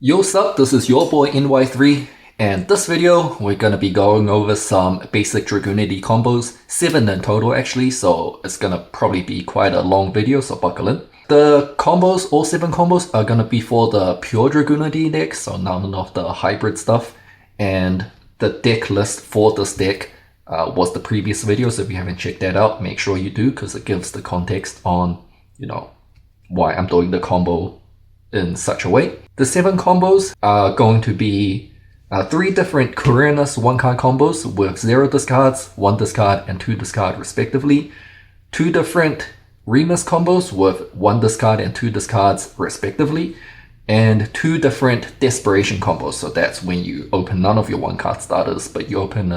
Yo sup, this is your boy NY3, and this video we're gonna be going over some basic Dragunity combos, 7 in total actually, so it's gonna probably be quite a long video, so buckle in. The combos, all 7 combos, are gonna be for the pure Dragunity deck, so none of the hybrid stuff, and the deck list for this deck was the previous video, so if you haven't checked that out, make sure you do, because it gives the context on, why I'm doing the combo in such a way. The 7 combos are going to be 3 different Quirinus 1-card combos with 0 discards, 1 discard, and 2 discard respectively. 2 different Remus combos with 1 discard and 2 discards respectively. And 2 different Desperation combos, so that's when you open none of your 1-card starters, but you open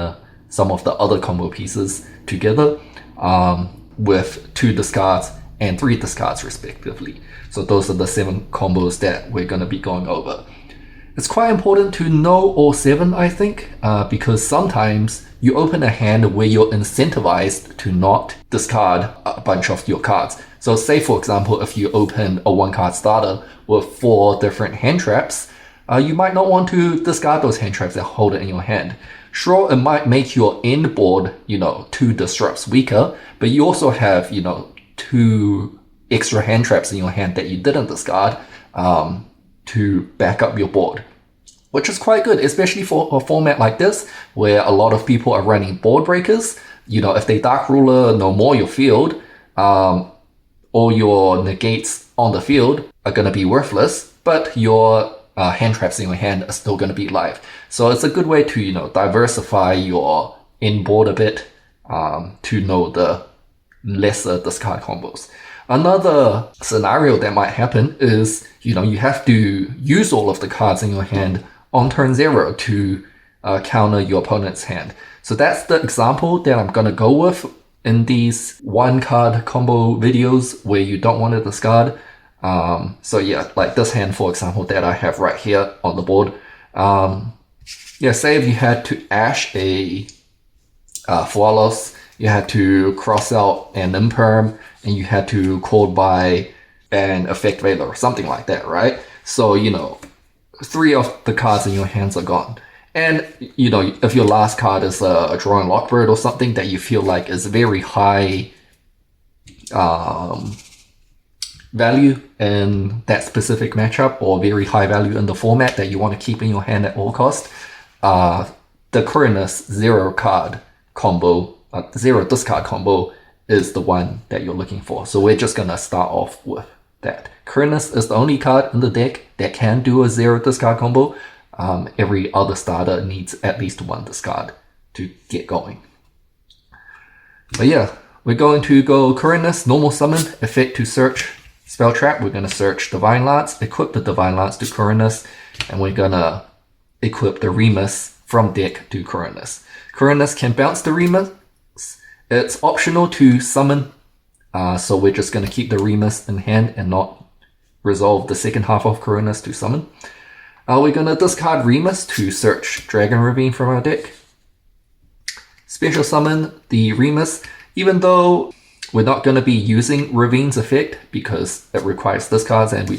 some of the other combo pieces together with 2 discards and 3 discards respectively. So those are the 7 combos that we're going to be going over. It's quite important to know all 7, I think, because sometimes you open a hand where you're incentivized to not discard a bunch of your cards. So say, for example, if you open a 1-card starter with 4 different hand traps, you might not want to discard those hand traps and hold it in your hand. Sure, it might make your end board, 2 disrupts weaker, but you also have, 2 extra hand traps in your hand that you didn't discard to back up your board, which is quite good, especially for a format like this where a lot of people are running board breakers. If they Dark Ruler no more your field, all your negates on the field are going to be worthless, but your hand traps in your hand are still going to be live. So it's a good way to diversify your in board a bit to know the lesser discard combos. Another scenario that might happen is, you have to use all of the cards in your hand on turn 0 to counter your opponent's hand. So that's the example that I'm going to go with in these 1-card combo videos where you don't want to discard. So yeah, like this hand, for example, that I have right here on the board. Say if you had to Ash a Flawless, you had to cross out an Imperm, and you had to code by an Effect Veiler or something like that, right? So, 3 of the cards in your hands are gone. And, if your last card is a Drawing Lockbird or something that you feel like is very high value in that specific matchup, or very high value in the format that you want to keep in your hand at all cost, the Quirinus 0-card combo, 0 discard combo is the one that you're looking for. So we're just going to start off with that. Quirinus is the only card in the deck that can do a 0 discard combo. Every other starter needs at least 1 discard to get going. But yeah, we're going to go Quirinus, normal summon, effect to search spell trap. We're going to search Divine Lance, equip the Divine Lance to Quirinus, and we're going to equip the Remus from deck to Quirinus. Quirinus can bounce the Remus. It's optional to summon, so we're just going to keep the Remus in hand and not resolve the second half of Quirinus to summon. We're going to discard Remus to search Dragon Ravine from our deck. Special summon the Remus, even though we're not going to be using Ravine's effect because it requires discards and we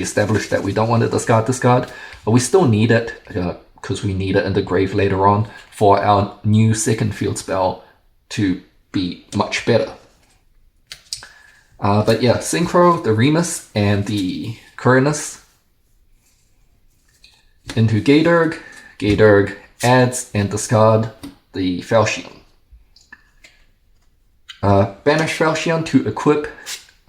established that we don't want to discard, but we still need it because we need it in the grave later on for our new second field spell to be much better. But yeah, Synchro, the Remus, and the Quirinus into Gaydurg. Gaydurg adds and discard the Falchion. Banish Falchion to equip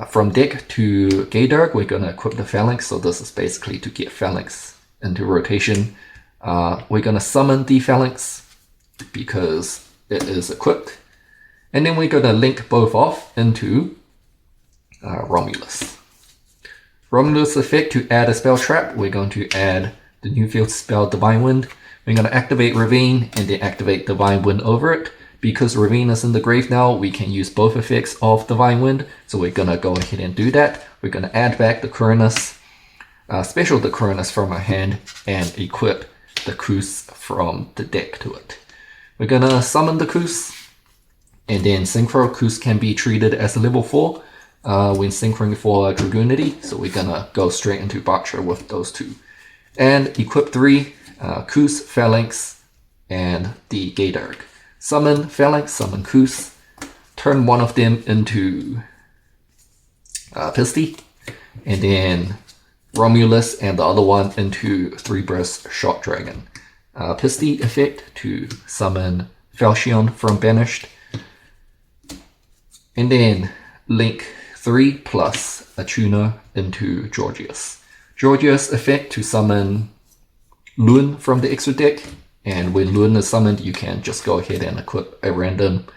from deck to Gaydurg. We're going to equip the Phalanx, so this is basically to get Phalanx into rotation. We're going to summon the Phalanx because it is equipped. And then we're going to link both off into Romulus. Romulus effect to add a spell trap. We're going to add the new field spell Divine Wind. We're going to activate Ravine and then activate Divine Wind over it. Because Ravine is in the grave now, we can use both effects of Divine Wind. So we're going to go ahead and do that. We're going to add back the Quirinus, special the Quirinus from our hand, and equip the Kus from the deck to it. We're going to summon the Kus. And then Synchro Kus can be treated as a level 4 when synchroning for Dragunity. So we're gonna go straight into Butcher with those 2. And equip 3, Kus, Phalanx, and the Gaydarg. Summon Phalanx, summon Kus, turn one of them into Pisty, and then Romulus and the other one into 3-Burst Shot Dragon. Pisty effect to summon Falchion from Banished. And then link 3 plus a tuner into Georgius. Georgius effect to summon Lune from the extra deck. And when Lune is summoned, you can just go ahead and equip a random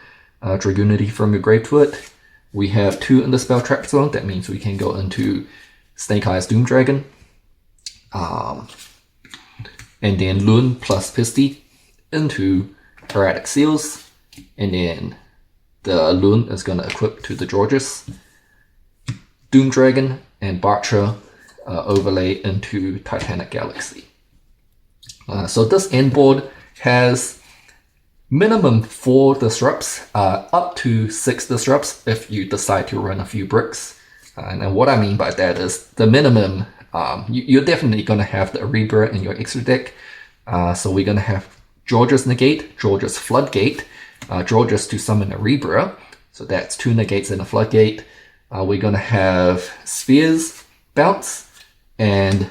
Dragunity from your grave to it. We have 2 in the spell trap zone. That means we can go into Snake Eyes Doom Dragon. And then Lune plus Pisty into Erratic Seals. And then the Lune is going to equip to the Georges. Doom Dragon and Bartra overlay into Titanic Galaxy. So this end board has minimum 4 disrupts, up to 6 disrupts if you decide to run a few bricks. And what I mean by that is the minimum, you're definitely going to have the Erebra in your extra deck. So we're going to have Georges Negate, Georges Floodgate, Georges to summon Erebra. So that's 2 negates and a Floodgate. We're going to have Spheres bounce, and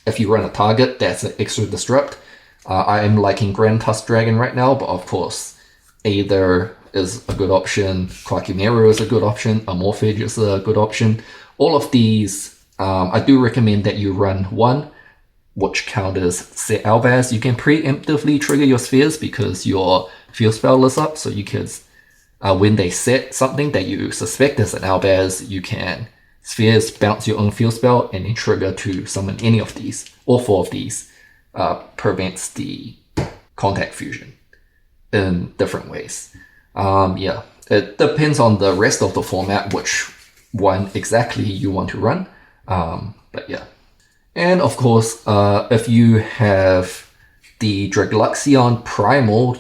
if you run a target, that's an extra disrupt. I am liking Grand Tusk Dragon right now, but of course, Aether is a good option, Quackimero is a good option, Amorphage is a good option. All of these, I do recommend that you run 1, which counters Set Albaz. You can preemptively trigger your spheres because your field spell is up, so you can, when they set something that you suspect is an Albaz, you can spheres, bounce your own field spell, and then trigger to summon any of these. All 4 of these prevents the contact fusion in different ways. Yeah, it depends on the rest of the format, which one exactly you want to run. But yeah. And of course, if you have the Dragluxion Primal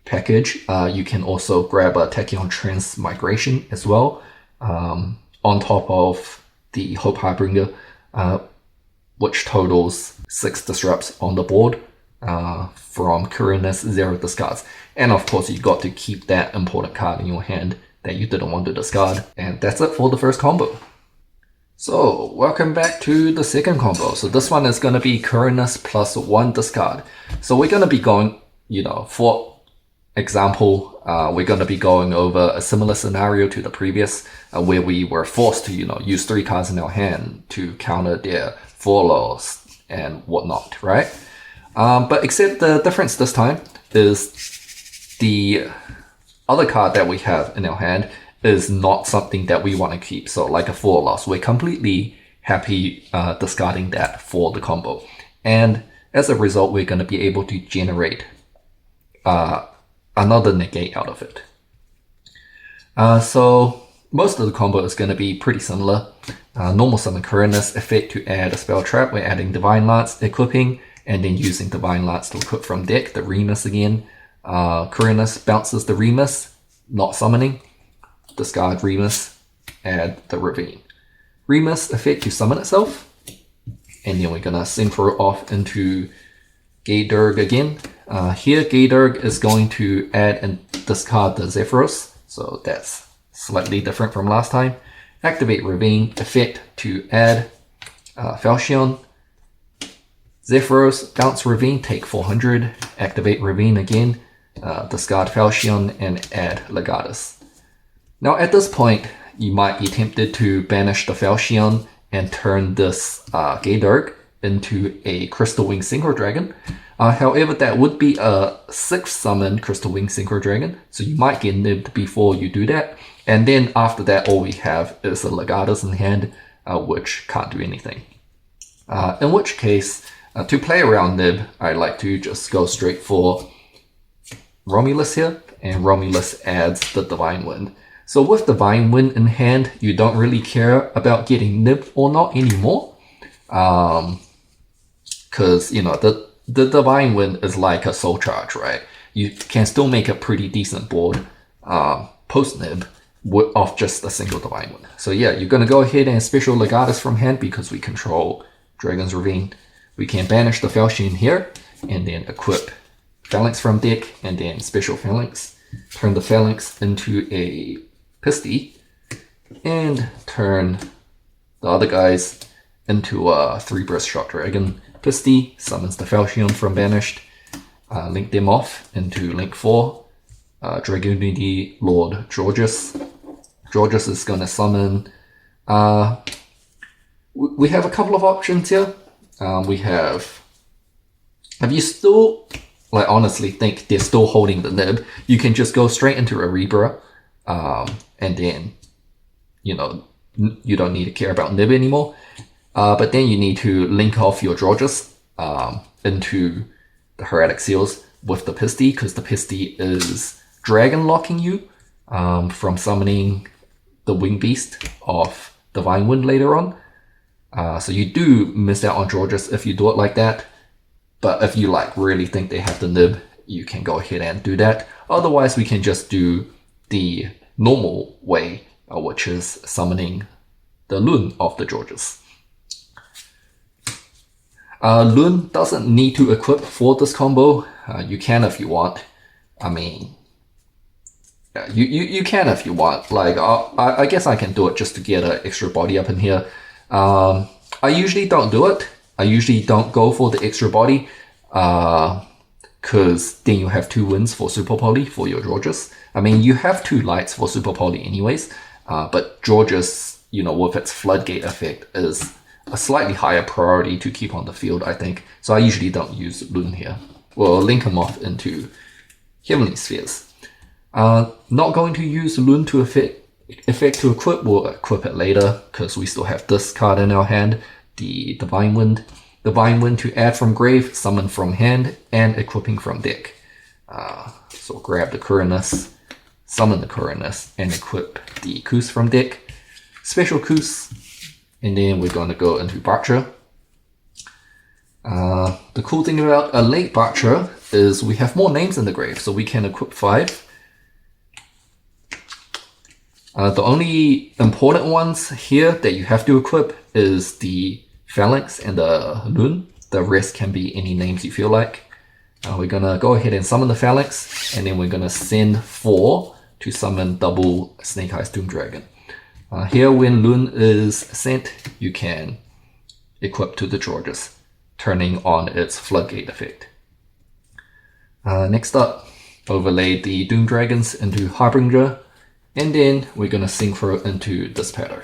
package, you can also grab a Tachyon Transmigration as well, on top of the Hope Harbinger, which totals 6 disrupts on the board from Quirinus 0 discards. And of course, you got to keep that important card in your hand that you didn't want to discard. And that's it for the first combo. So, welcome back to the second combo. So this one is going to be Quirinus plus 1 discard. So we're going to be going, for example, we're going to be going over a similar scenario to the previous, where we were forced to, use 3 cards in our hand to counter their foreloss and whatnot, right? But except the difference this time is the other card that we have in our hand is not something that we want to keep. So like a foreloss, we're completely happy discarding that for the combo. And as a result, we're going to be able to generate another negate out of it. So most of the combo is going to be pretty similar. Normal summon Quirinus, effect to add a spell trap. We're adding Divine Lance, equipping, and then using Divine Lance to equip from deck the Remus again. Quirinus bounces the Remus, not summoning. Discard Remus, add the Ravine. Remus effect to summon itself. And then we're going to synchro off into Gaydarg again. Here, Gaydarg is going to add and discard the Zephyros. So that's slightly different from last time. Activate Ravine, effect to add Falchion. Zephyros, bounce Ravine, take 400. Activate Ravine again, discard Falchion, and add Legatus. Now at this point, you might be tempted to banish the Falchion and turn this Gaydarg into a Crystal Wing Synchro Dragon. However, that would be a 6th summon Crystal Wing Synchro Dragon, so you might get nibbed before you do that. And then after that, all we have is a Legatus in hand, which can't do anything. In which case, to play around nib, I like to just go straight for Romulus here, and Romulus adds the Divine Wind. So with Divine Wind in hand, you don't really care about getting nibbed or not anymore. Because, the Divine Wind is like a Soul Charge, right? You can still make a pretty decent board post-nib of just a single Divine Wind. So yeah, you're going to go ahead and special Legatus from hand because we control Dragon's Ravine. we can banish the Falchion here, and then equip Phalanx from deck, and then Special Phalanx. Turn the Phalanx into a Pisty, and turn the other guys into a 3-Breast Shock Dragon. Pisty summons the Falchion from banished, link them off into link 4. Dragunity Lord Georges. Georges is going to summon. We have a couple of options here. We have. If you still, like, honestly think they're still holding the nib, you can just go straight into Arebra, and then, you know, you don't need to care about nib anymore. But then you need to link off your Georges into the Heretic Seals with the Pisty, because the Pisty is dragon locking you from summoning the Wing Beast of Divine Wind later on. So you do miss out on Georges if you do it like that. But if you like really think they have the nib, you can go ahead and do that. Otherwise, we can just do the normal way, which is summoning the Lune of the Georges. Lune doesn't need to equip for this combo. You can if you want. I mean, yeah, you can if you want. Like, I guess I can do it just to get an extra body up in here. I usually don't do it. I usually don't go for the extra body, because then you have 2 wins for Super Poly for your Georges. I mean, you have 2 lights for Super Poly anyways, but Georges, you know, with its Floodgate effect, is a slightly higher priority to keep on the field, I think. So I usually don't use Lune here. We'll link him off into Heavenly Spheres. Not going to use Lune to effect to equip. We'll equip it later, because we still have this card in our hand, the Divine Wind. Divine Wind to add from grave, summon from hand, and equipping from deck. So grab the Quirinus, summon the Quirinus, and equip the Kus from deck. Special Kus, and then we're going to go into Butcher. The cool thing about a late Butcher is we have more names in the grave, so we can equip 5. The only important ones here that you have to equip is the Phalanx and the Lune. The rest can be any names you feel like. We're going to go ahead and summon the Phalanx, and then we're going to send 4 to summon double Snake Eyes Doom Dragon. Here, when Lune is sent, you can equip to the Georges, turning on its Floodgate effect. Next up, overlay the Doom Dragons into Harbinger, and then we're going to synchro into Dispatter.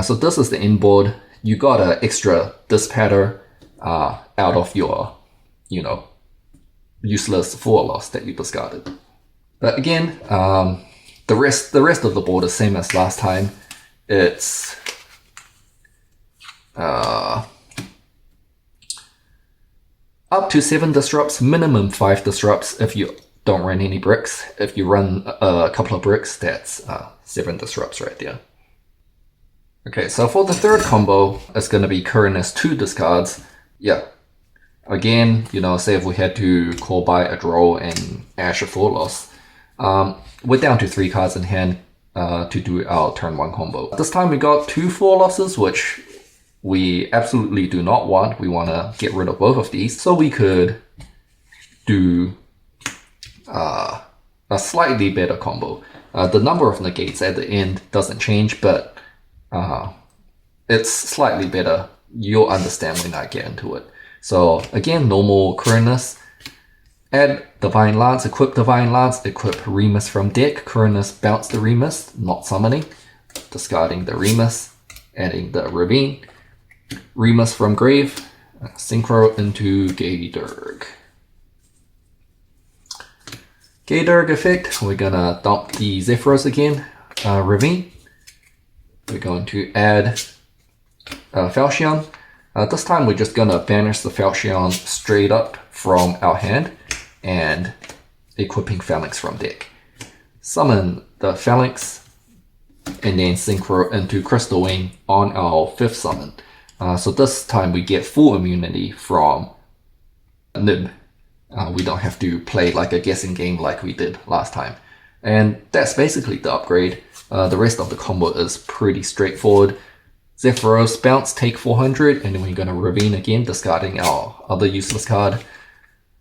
So this is the inboard. You got an extra Dispatter out of your, you know, useless 4 loss that you discarded. But again, the rest of the board is same as last time. It's up to 7 disrupts, minimum 5 disrupts if you don't run any bricks. If you run a couple of bricks, that's 7 disrupts right there. Okay, so for the third combo, it's going to be Quirinus 2 discards. Yeah. Again, you know, say if we had to call by a draw and Ash a 4 loss. We're down to 3 cards in hand to do our turn 1 combo. This time we got 2 4 losses, which we absolutely do not want. We want to get rid of both of these. So we could do a slightly better combo. The number of negates at the end doesn't change, but it's slightly better. You'll understand when I get into it. So again, normal Quirinus. Add Divine Lance, equip Divine Lance, equip Remus from deck. Quirinus bounce the Remus, not summoning. Discarding the Remus, adding the Ravine. Remus from grave, synchro into Gaydurg. Gaydurg effect, we're gonna dump the Zephyros again. Ravine. We're going to add Falchion. This time we're just gonna banish the Falchion straight up from our hand and equipping Phalanx from deck. Summon the Phalanx and then synchro into Crystal Wing on our 5th summon. So this time we get full immunity from Nib. We don't have to play like a guessing game like we did last time. And that's basically the upgrade. The rest of the combo is pretty straightforward. Zephyros, bounce, take 400, and then we're gonna Ravine again, discarding our other useless card.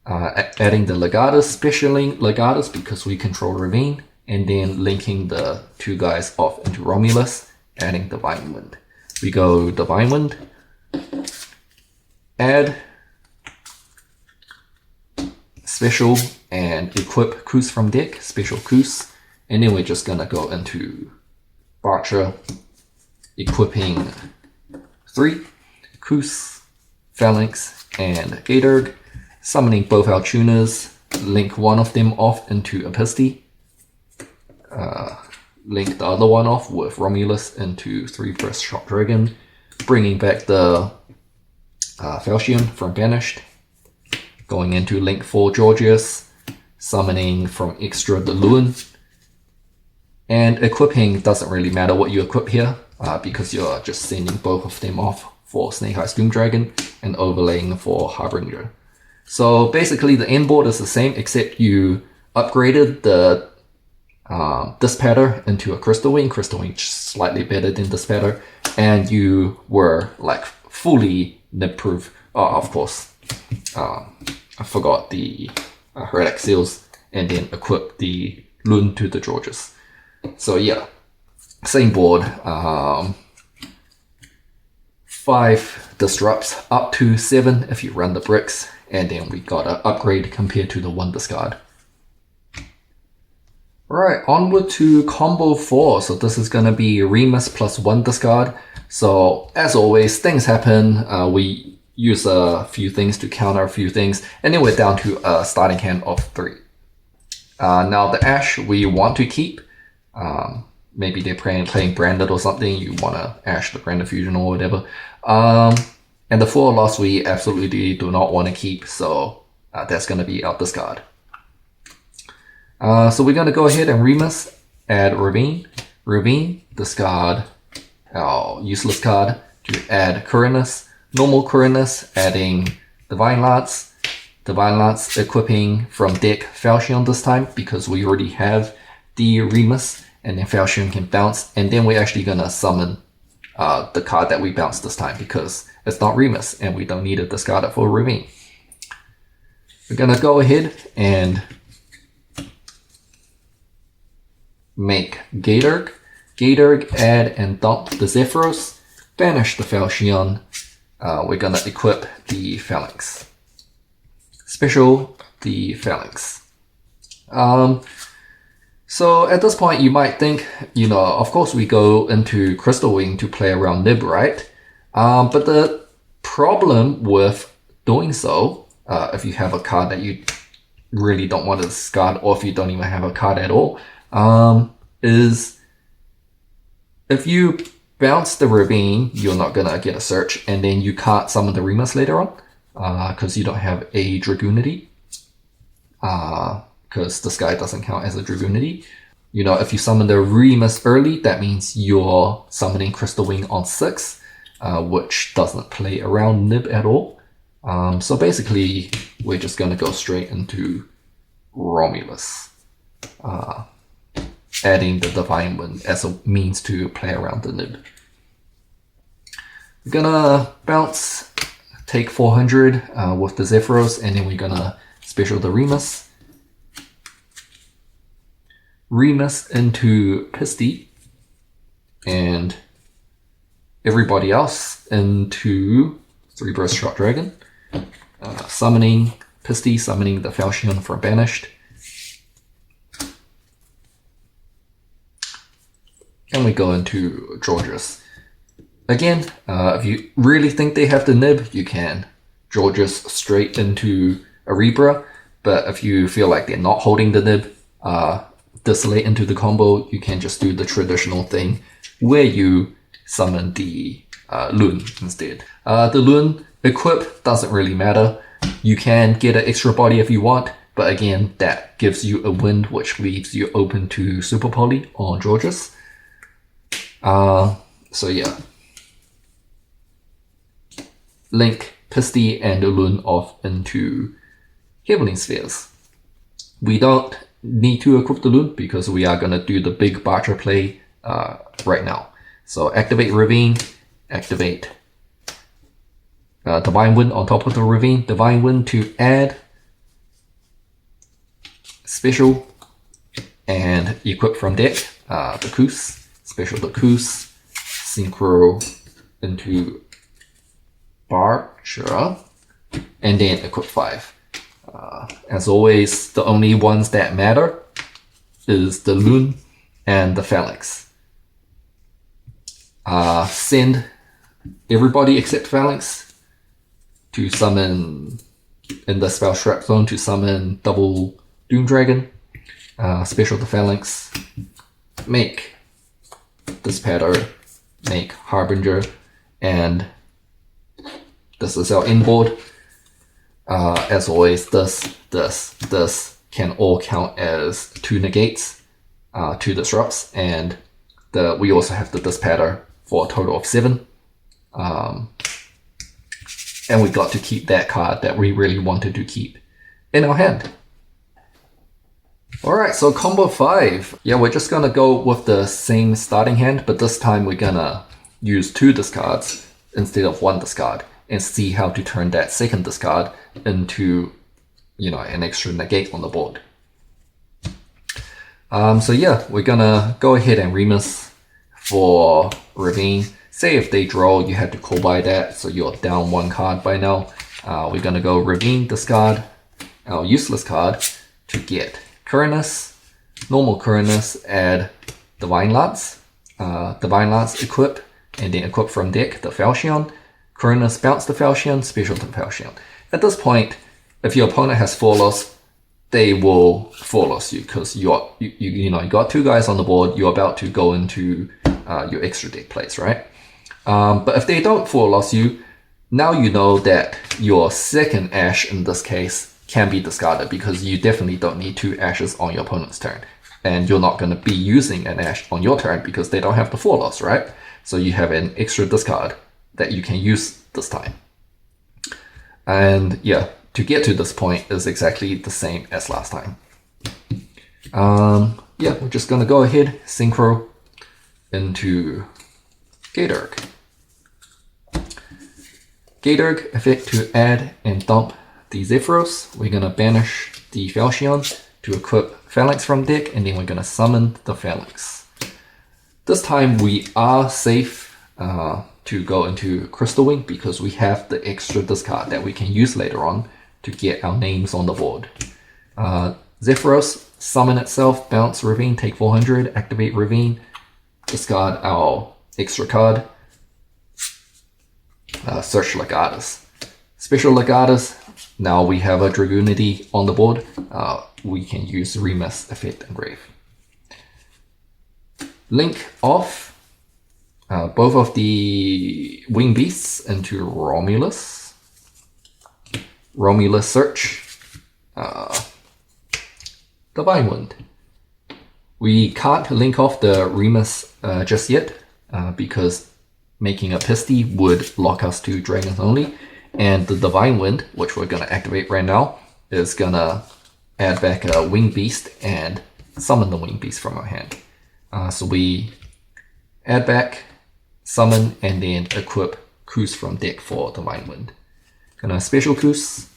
Adding the Legatus, specialing Legatus because we control Ravine, and then linking the two guys off into Romulus, adding Divine Wind. We go Divine Wind, add, special, and equip Kus from deck, special Kus, and then we're just gonna go into Barcher, equipping 3, Kus, Phalanx, and Gatorg, summoning both our tuners, link one of them off into Episty, link the other one off with Romulus into 3-Burst Shock Dragon, bringing back the Falchion from Banished, going into link 4 Georgius, summoning from extra the Luan, and equipping doesn't really matter what you equip here, because you're just sending both of them off for Snake Eyes Doom Dragon and overlaying for Harbinger. So basically the end board is the same, except you upgraded the Dispatter into a Crystal Wing. Crystal Wing slightly better than Dispatter, and you were like fully nib proof. Of course, I forgot the Heretic Seals, and then equip the Lun to the Georges. So yeah, same board. 5 disrupts up to 7 if you run the bricks, and then we got an upgrade compared to the 1 discard. Alright, onward to combo 4. So this is gonna be Remus plus 1 discard. So as always, things happen. We use a few things to counter a few things, and then we're down to a starting hand of 3. Now the Ash we want to keep. Maybe they're playing Branded or something. You want to Ash the Branded Fusion or whatever. And the 4 loss we absolutely do not want to keep, so that's going to be our discard. So we're going to go ahead and Remus, add Ravine, discard our useless card to add Quirinus, normal Quirinus, adding Divine Lance, equipping from deck Falchion this time because we already have the Remus, and then Falchion can bounce, and then we're actually going to summon the card that we bounced this time because it's not Remus and we don't need to discard it for Ravine. We're going to go ahead and make Gatorg, add and dump the Zephyros, banish the Falchion. We're going to equip the Phalanx. Special the Phalanx. So at this point you might think, of course we go into Crystal Wing to play around Nib, right? But the problem with doing so, if you have a card that you really don't want to discard, or if you don't even have a card at all, is if you bounce the Ravine, you're not gonna get a search, and then you can't summon the Remus later on, because you don't have a Dragunity. Because this guy doesn't count as a Dragunity. If you summon the Remus early, that means you're summoning Crystal Wing on 6, which doesn't play around Nib at all. So basically, we're just going to go straight into Romulus, adding the Divine Wind as a means to play around the Nib. We're gonna bounce, take 400 with the Zephyros, and then we're gonna special the Remus into Pisty, and everybody else into 3-Burst Shock Dragon, summoning Pisty, summoning the Falchion from Banished, and we go into Georgius. Again, if you really think they have the Nib, you can Georgius straight into Erebra, but if you feel like they're not holding the Nib, Desolate into the combo, you can just do the traditional thing where you summon the Lun instead. The Lun equip doesn't really matter. You can get an extra body if you want, but again, that gives you a wind, which leaves you open to Super Poly on Georgius. So yeah. Link Pisty and Lun off into Heavenly Spheres. We don't need to equip the Lun because we are going to do the big Barcher play right now. So activate Ravine, activate Divine Wind on top of the Ravine. Divine Wind to add special and equip from deck the Koos, special the Koos, synchro into Barcher, and then equip 5. As always, the only ones that matter is the Loon and the Phalanx. Send everybody except Phalanx to summon in the spell trap zone to summon double Doom Dragon. Special the Phalanx. Make Dispatter, make Harbinger, and this is our inboard. As always, this can all count as 2 negates, 2 disrupts, and we also have the Dispatter for a total of 7. And we got to keep that card that we really wanted to keep in our hand. Alright, so combo 5. Yeah, we're just gonna go with the same starting hand, but this time we're gonna use 2 discards instead of 1 discard and see how to turn that second discard into, an extra negate on the board. So yeah, we're gonna go ahead and Remus for Ravine. Say if they draw, you have to call by that, so you're down 1 card by now. We're gonna go Ravine, discard our useless card to get Quirinus, normal Quirinus, add Divine Lance, equip, and then equip from deck the Falchion. Quirinus, bounce the Falchion, special the Falchion. At this point, if your opponent has 4 loss, they will 4 loss you because you got 2 guys on the board. You're about to go into your extra deck plays, right? But if they don't 4 loss you, now you know that your second Ash in this case can be discarded because you definitely don't need 2 Ashes on your opponent's turn. And you're not going to be using an Ash on your turn because they don't have the 4 loss, right? So you have an extra discard that you can use this time. And yeah, to get to this point is exactly the same as last time. Yeah, we're just going to go ahead, synchro into Gatorg. Gatorg effect to add and dump the Zephyros. We're going to banish the Falchion to equip Phalanx from deck, and then we're going to summon the Phalanx. This time we are safe to go into Crystal Wing because we have the extra discard that we can use later on to get our names on the board. Zephyros, summon itself, bounce Ravine, take 400, activate Ravine, discard our extra card, search Legatus. Special Legatus, now we have a Dragunity on the board. We can use Remus effect engrave. Link off both of the wing beasts into Romulus. Romulus search. Divine Wind. We can't link off the Remus just yet because making a Pisty would lock us to dragons only. And the Divine Wind, which we're going to activate right now, is going to add back a Wing Beast and summon the Wing Beast from our hand. So we add back, summon, and then equip Koos from deck for Divine Wind. Gonna special Koos,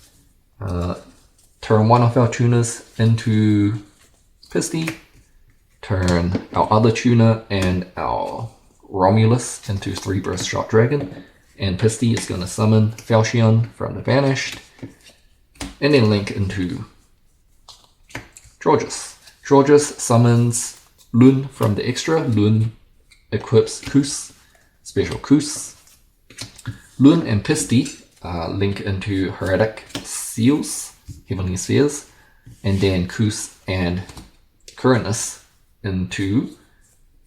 turn 1 of our tuners into Pisty, turn our other tuner and our Romulus into 3 Burst Shot Dragon, and Pisty is going to summon Falchion from the Vanished, and then link into Georges. Georges summons Loon from the extra. Loon equips Koos, special Koos. Loon and Pisty link into Heretic Seals, Heavenly Spheres, and then Koos and Quirinus into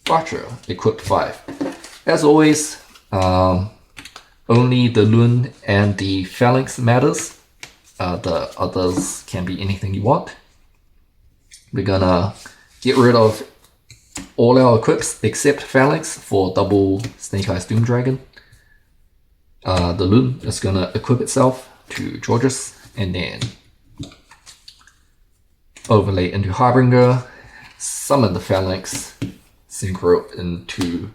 Barcher, equipped 5. As always, only the Loon and the Phalanx matters. The others can be anything you want. We're gonna get rid of all our equips except Phalanx for double Snake Eyes Doom Dragon. The Loon is gonna equip itself to Georges and then overlay into Harbinger, summon the Phalanx, synchro into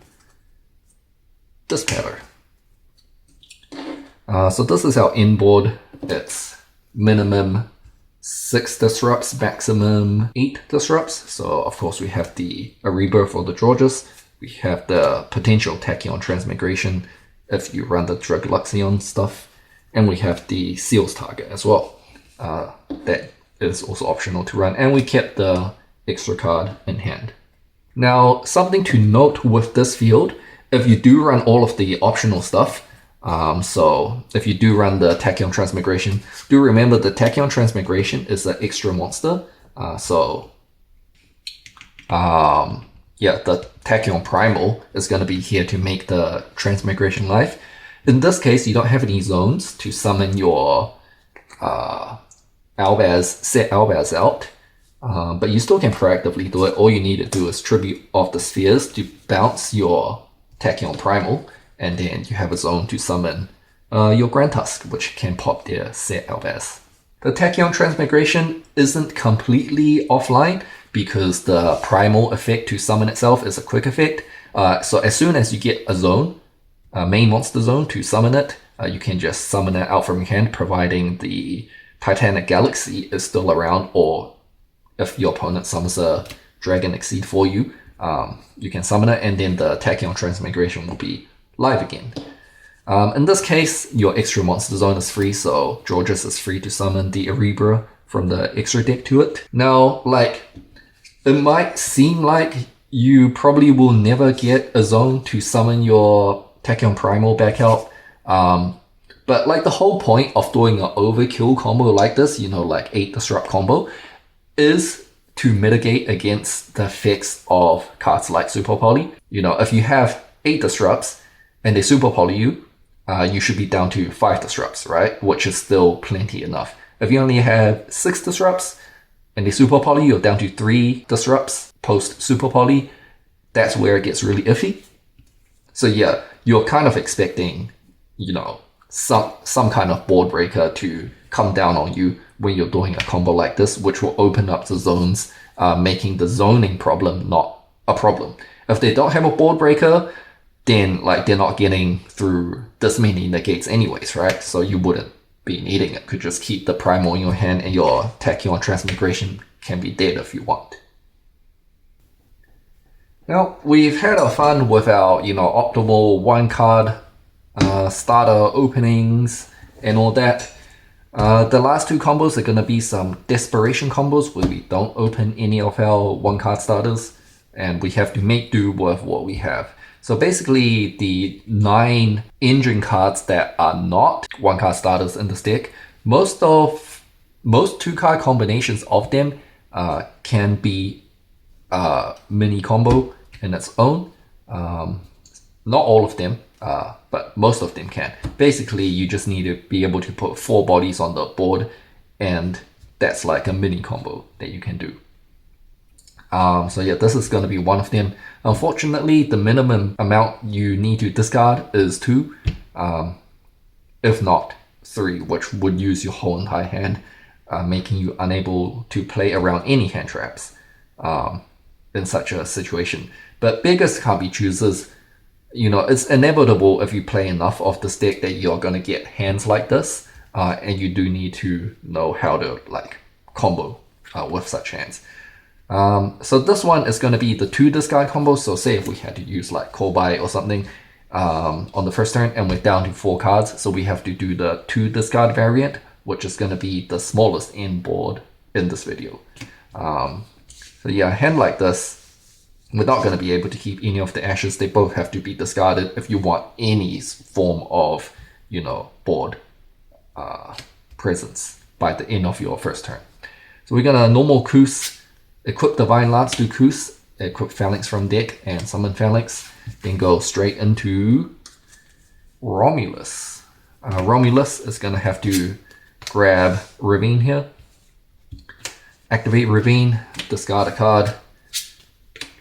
Dispatter. So this is our inboard. It's minimum 6 disrupts, maximum 8 disrupts. So of course we have the Ariba for the Georges. We have the potential tachyon transmigration if you run the Dragluxion stuff. And we have the Seals target as well. That is also optional to run. And we kept the extra card in hand. Now, something to note with this field, if you do run all of the optional stuff, so if you do run the Tachyon Transmigration, do remember the Tachyon Transmigration is an extra monster. Yeah, the Tachyon Primal is going to be here to make the Transmigration live. In this case, you don't have any zones to summon your set Albaz out. But you still can proactively do it. All you need to do is tribute off the spheres to bounce your Tachyon Primal, and then you have a zone to summon your Grand Tusk, which can pop their set Albaz. The Tachyon Transmigration isn't completely offline because the Primal effect to summon itself is a quick effect. So as soon as you get a zone, a main monster zone to summon it, you can just summon it out from your hand, providing the Titanic Galaxy is still around, or if your opponent summons a Dragon Exceed for you, you can summon it, and then the Tachyon Transmigration will be live again. In this case, your extra monster zone is free, so Georges is free to summon the Erebra from the extra deck to it. Now, it might seem like you probably will never get a zone to summon your Tachyon Primal back out, but the whole point of doing an overkill combo like this, 8 disrupt combo, is to mitigate against the effects of cards like Super Poly. If you have 8 disrupts and they Super Poly you, you should be down to 5 disrupts, right? Which is still plenty enough. If you only have 6 disrupts and they Super Poly, you're down to 3 disrupts post Super Poly. That's where it gets really iffy. So yeah, you're kind of expecting, some kind of board breaker to come down on you when you're doing a combo like this, which will open up the zones, making the zoning problem not a problem. If they don't have a board breaker, then they're not getting through this many negates anyways, right? So you wouldn't be needing it. Could just keep the Primal in your hand, and your Tachyon Transmigration can be dead if you want. Now, we've had our fun with our, optimal 1-card starter openings and all that. The last 2 combos are going to be some desperation combos where we don't open any of our 1-card starters, and we have to make do with what we have. So basically, the 9 engine cards that are not 1-card starters in this deck, most 2-card combinations of them can be mini combo in its own. Not all of them, but most of them can. Basically, you just need to be able to put 4 bodies on the board, and that's like a mini combo that you can do. So yeah, this is going to be one of them. Unfortunately, the minimum amount you need to discard is 2, if not 3, which would use your whole entire hand, making you unable to play around any hand traps in such a situation. But beggars can't be choosers. It's inevitable if you play enough of this deck that you're going to get hands like this, and you do need to know how to combo with such hands. So this one is going to be the 2 discard combo. So say if we had to use Kobai or something on the first turn, and we're down to 4 cards, so we have to do the 2 discard variant, which is going to be the smallest in board in this video. So yeah, a hand like this, we're not going to be able to keep any of the ashes. They both have to be discarded if you want any form of, board presence by the end of your first turn. So we're going to normal Koos, equip Divine Lance to Koos, equip Phalanx from deck and summon Phalanx, then go straight into Romulus. Romulus is going to have to grab Ravine here, activate Ravine, discard a card,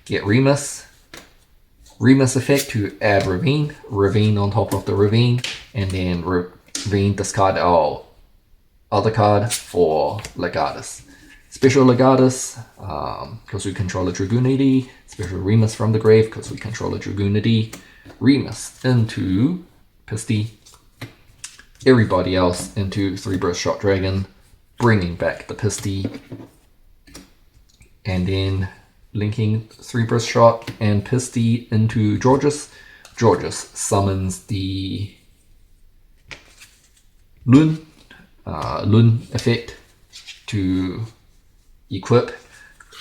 get Remus. Remus effect to add Ravine. Ravine on top of the Ravine. And then Ravine discard our other card for Legatus. Special Legatus, because we control a Dragunity. Special Remus from the grave, because we control a Dragunity. Remus into Pisty. everybody else into 3-burst Shock Dragon, bringing back the Pisty, and then linking 3-burst Shock and Pisty into Georges. Georges summons the Lun effect to equip.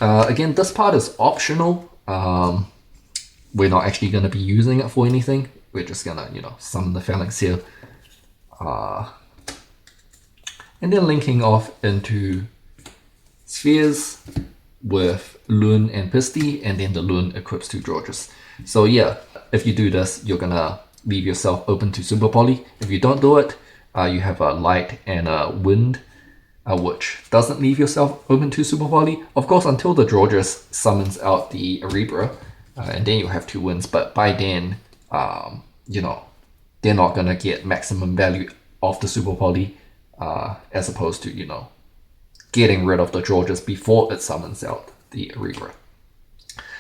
Again, this part is optional. We're not actually going to be using it for anything. We're just going to, summon the Phalanx here. And then linking off into spheres with Lun and Pisty, and then the Lun equips to Georges. So yeah, if you do this, you're gonna leave yourself open to Super Poly. If you don't do it, you have a Light and a Wind, which doesn't leave yourself open to Super Poly. Of course, until the Georges summons out the Erebra, and then you have 2 Winds, but by then, they're not gonna get maximum value of the Super Poly, as opposed to, getting rid of the Georges before it summons out the Erebra.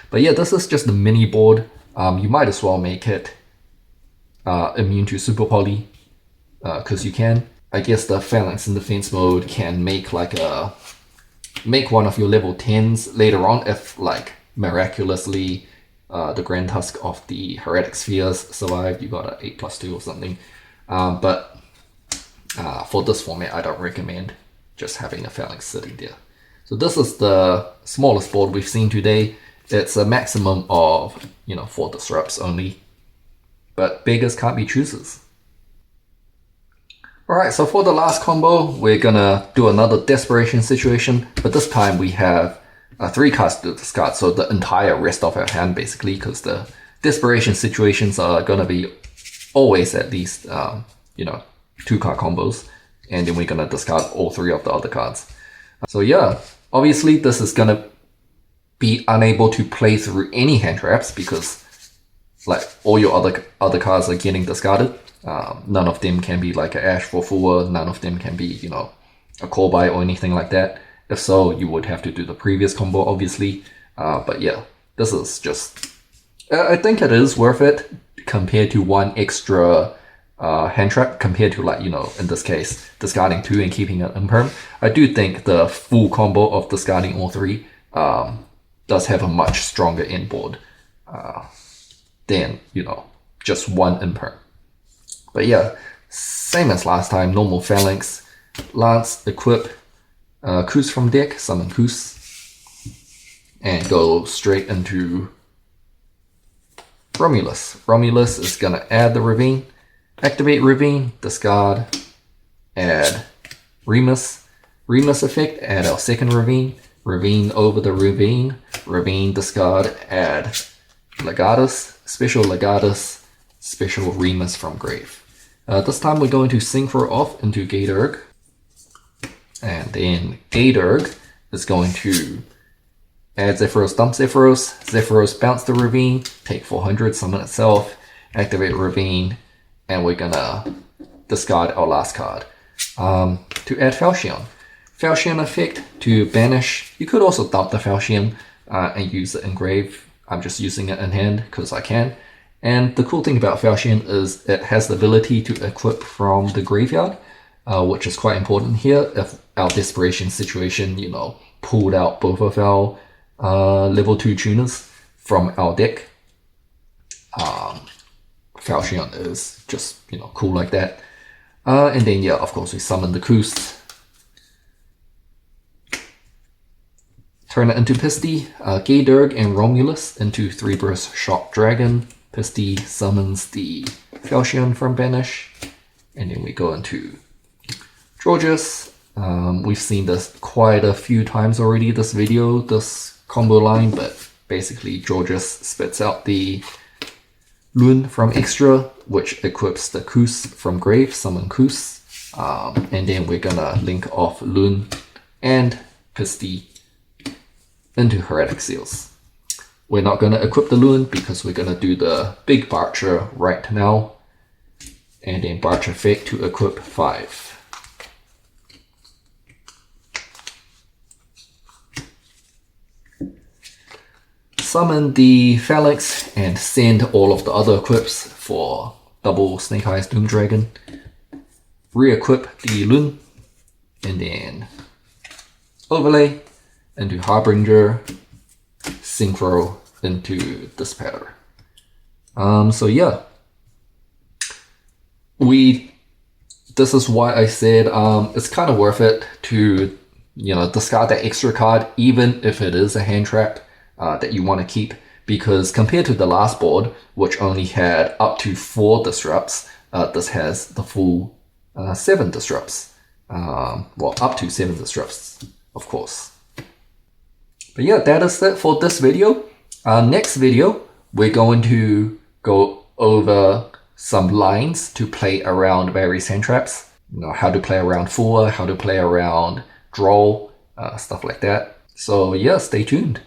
But yeah, this is just a mini board. You might as well make it immune to Super Poly, because you can. I guess the Phalanx in defense mode can make make one of your level 10s later on if miraculously the Grand Tusk of the Heretic Spheres survived. You got an 8+2 or something. But for this format, I don't recommend just having a Phalanx sitting there. So this is the smallest board we've seen today. It's a maximum of, 4 disrupts only, but beggars can't be choosers. Alright, so for the last combo, we're gonna do another Desperation situation, but this time we have 3 cards to discard, so the entire rest of our hand basically, because the Desperation situations are gonna be always at least, 2-card combos, and then we're gonna discard all 3 of the other cards. So yeah, obviously this is gonna be unable to play through any hand traps because all your other cards are getting discarded. None of them can be like an Ash for 4, none of them can be, a Core Buy or anything like that. If so, you would have to do the previous combo, obviously. But yeah, this is just... I think it is worth it compared to 1 extra hand trap, compared to in this case, discarding 2 and keeping an imperm. I do think the full combo of discarding all 3 does have a much stronger end board than, just 1 imperm. But yeah, same as last time, normal Phalanx, Lance, equip, Kus from deck, summon Kus, and go straight into Romulus. Romulus is gonna add the Ravine, activate Ravine, discard, add Remus. Remus effect, add our second Ravine. Ravine over the Ravine. Ravine, discard, add Legatus, special Legatus, special Remus from grave. This time we're going to Synchro off into Gatorg. And then Gatorg is going to add Zephyros, dump Zephyros. Zephyros bounce the Ravine, take 400, summon itself, activate Ravine, and we're gonna discard our last card. To add Falchion. Falchion effect to banish. You could also dump the Falchion and use it in grave. I'm just using it in hand because I can. And the cool thing about Falchion is it has the ability to equip from the graveyard, which is quite important here. If our Desperation situation, pulled out both of our level 2 tuners from our deck, Falchion is just, cool like that. And then, yeah, of course, we summon the Kus. Turn it into Pisty, Gatorg and Romulus into 3-burst Shock Dragon. Pisty summons the Falchion from Banish. And then we go into Georges. We've seen this quite a few times already, this combo line, but basically Georges spits out the Lun from extra, which equips the Kus from grave, summon Kus. And then we're gonna link off Lun and Pisty into Heretic Seals. We're not gonna equip the Lun because we're gonna do the big Barcher right now. And then Barcher effect to equip 5. Summon the Phalanx and send all of the other equips for double Snake Eyes Doom Dragon. re-equip the Lun, and then overlay into Harbinger, synchro into Dispeller. So yeah, this is why I said it's kind of worth it to discard that extra card, even if it is a hand trap that you want to keep, because compared to the last board, which only had up to 4 disrupts, this has the full 7 disrupts. Well, up to 7 disrupts, of course. But yeah, that is it for this video. Next video, we're going to go over some lines to play around various hand traps. How to play around Fuller, how to play around Draw, stuff like that. So yeah, stay tuned.